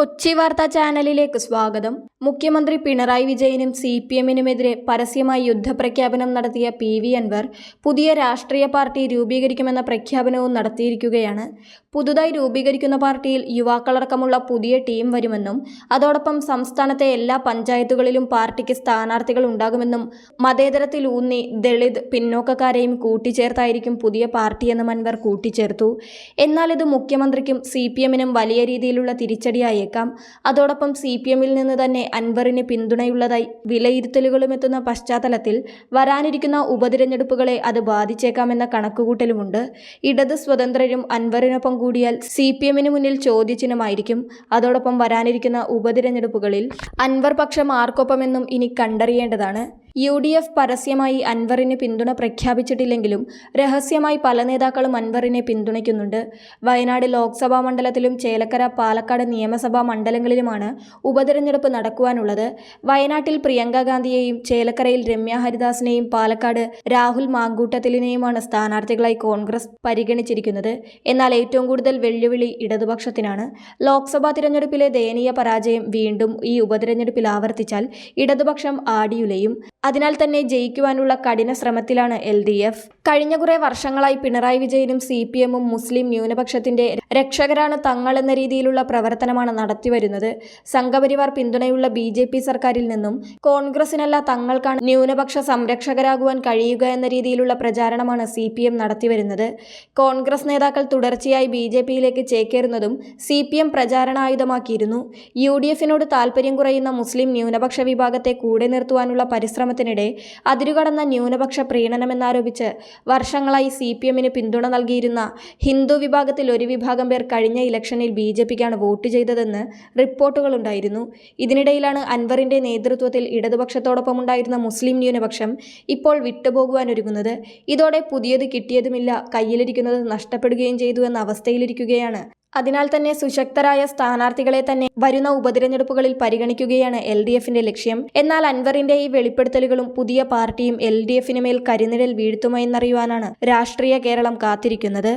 കൊച്ചി വാർത്താ ചാനലിലേക്ക് സ്വാഗതം. മുഖ്യമന്ത്രി പിണറായി വിജയനും CPM-നുമെതിരെ പരസ്യമായി യുദ്ധപ്രഖ്യാപനം നടത്തിയ PV അൻവർ പുതിയ രാഷ്ട്രീയ പാർട്ടി രൂപീകരിക്കുമെന്ന പ്രഖ്യാപനവും നടത്തിയിരിക്കുകയാണ്. പുതുതായി രൂപീകരിക്കുന്ന പാർട്ടിയിൽ യുവാക്കളടക്കമുള്ള പുതിയ ടീം വരുമെന്നും അതോടൊപ്പം സംസ്ഥാനത്തെ എല്ലാ പഞ്ചായത്തുകളിലും പാർട്ടിക്ക് സ്ഥാനാർത്ഥികൾ ഉണ്ടാകുമെന്നും മതേതരത്തിലൂന്നി ദളിത് പിന്നോക്കക്കാരെയും കൂട്ടിച്ചേർത്തായിരിക്കും പുതിയ പാർട്ടിയെന്നും അൻവർ കൂട്ടിച്ചേർത്തു. എന്നാൽ ഇത് മുഖ്യമന്ത്രിക്കും CPM-നും വലിയ രീതിയിലുള്ള തിരിച്ചടിയായേക്കാം. അതോടൊപ്പം CPM-ൽ നിന്ന് തന്നെ അൻവറിന് പിന്തുണയുള്ളതായി വിലയിരുത്തലുകളും എത്തുന്ന പശ്ചാത്തലത്തിൽ വരാനിരിക്കുന്ന ഉപതിരഞ്ഞെടുപ്പുകളെ അത് ബാധിച്ചേക്കാമെന്ന കണക്കുകൂട്ടലുമുണ്ട്. ഇടത് സ്വതന്ത്രരും അൻവറിനൊപ്പം കൂടിയാൽ CPM-ന് മുന്നിൽ ചോദ്യചിഹ്നമായിരിക്കും. അതോടൊപ്പം വരാനിരിക്കുന്ന ഉപതിരഞ്ഞെടുപ്പുകളിൽ അൻവർ പക്ഷം ആർക്കൊപ്പമെന്നും ഇനി കണ്ടറിയേണ്ടതാണ്. UDF പരസ്യമായി അൻവറിന് പിന്തുണ പ്രഖ്യാപിച്ചിട്ടില്ലെങ്കിലും രഹസ്യമായി പല നേതാക്കളും അൻവറിനെ പിന്തുണയ്ക്കുന്നുണ്ട്. വയനാട് ലോക്സഭാ മണ്ഡലത്തിലും ചേലക്കര, പാലക്കാട് നിയമസഭാ മണ്ഡലങ്ങളിലുമാണ് ഉപതിരഞ്ഞെടുപ്പ് നടക്കുവാനുള്ളത്. വയനാട്ടിൽ പ്രിയങ്ക ഗാന്ധിയെയും ചേലക്കരയിൽ രമ്യ ഹരിദാസിനെയും പാലക്കാട് രാഹുൽ മാങ്കൂട്ടത്തിലിനെയുമാണ് സ്ഥാനാർത്ഥികളായി കോൺഗ്രസ് പരിഗണിച്ചിരിക്കുന്നത്. എന്നാൽ ഏറ്റവും കൂടുതൽ വെല്ലുവിളി ഇടതുപക്ഷത്തിനാണ്. ലോക്സഭാ തിരഞ്ഞെടുപ്പിലെ ദയനീയ പരാജയം വീണ്ടും ഈ ഉപതിരഞ്ഞെടുപ്പിൽ ആവർത്തിച്ചാൽ ഇടതുപക്ഷം ആടിയുലയും. അതിനാൽ തന്നെ ജയിക്കുവാനുള്ള കഠിന ശ്രമത്തിലാണ് LDF. കഴിഞ്ഞ കുറെ വർഷങ്ങളായി പിണറായി വിജയനും CPM-ഉം മുസ്ലിം ന്യൂനപക്ഷത്തിന്റെ രക്ഷകരാണ് തങ്ങളെന്ന രീതിയിലുള്ള പ്രവർത്തനമാണ് നടത്തിവരുന്നത്. സംഘപരിവാർ പിന്തുണയുള്ള BJP സർക്കാരിൽ നിന്നും കോൺഗ്രസിനല്ല തങ്ങൾക്കാണ് ന്യൂനപക്ഷ സംരക്ഷകരാകുവാൻ കഴിയുക എന്ന രീതിയിലുള്ള പ്രചാരണമാണ് CPM നടത്തിവരുന്നത്. കോൺഗ്രസ് നേതാക്കൾ തുടർച്ചയായി BJP-യിലേക്ക് ചേക്കേറുന്നതും CPM പ്രചാരണായുധമാക്കിയിരുന്നു. UDF-നോട് താൽപര്യം കുറയുന്ന മുസ്ലിം ന്യൂനപക്ഷ വിഭാഗത്തെ കൂടെ നിർത്തുവാനുള്ള പരിശ്രമത്തിനിടെ അതിരുകടന്ന ന്യൂനപക്ഷ പ്രീണനമെന്നാരോപിച്ച് വർഷങ്ങളായി CPM-ന് പിന്തുണ നൽകിയിരുന്ന ഹിന്ദു വിഭാഗത്തിൽ ഒരു വിഭാഗം പേർ കഴിഞ്ഞ ഇലക്ഷനിൽ BJP-ക്കാണ് വോട്ട് ചെയ്തതെന്ന് റിപ്പോർട്ടുകളുണ്ടായിരുന്നു. ഇതിനിടയിലാണ് അൻവറിന്റെ നേതൃത്വത്തിൽ ഇടതുപക്ഷത്തോടൊപ്പമുണ്ടായിരുന്ന മുസ്ലിം ന്യൂനപക്ഷം ഇപ്പോൾ വിട്ടുപോകുവാനൊരുങ്ങുന്നത്. ഇതോടെ പുതിയത് കിട്ടിയതുമില്ല, കയ്യിലിരിക്കുന്നത് നഷ്ടപ്പെടുകയും ചെയ്തു എന്ന അവസ്ഥയിലിരിക്കുകയാണ്. അതിനാൽ തന്നെ സുശക്തരായ സ്ഥാനാർത്ഥികളെ തന്നെ വരുന്ന ഉപതിരഞ്ഞെടുപ്പുകളിൽ പരിഗണിക്കുകയാണ് LDF-ന്റെ ലക്ഷ്യം. എന്നാൽ അൻവറിന്റെ ഈ വെളിപ്പെടുത്തലുകളും പുതിയ പാർട്ടിയും LDF-ന് മേൽ കരിനിഴൽ വീഴ്ത്തുമോ എന്നറിയുവാനാണ് രാഷ്ട്രീയ കേരളം കാത്തിരിക്കുന്നത്.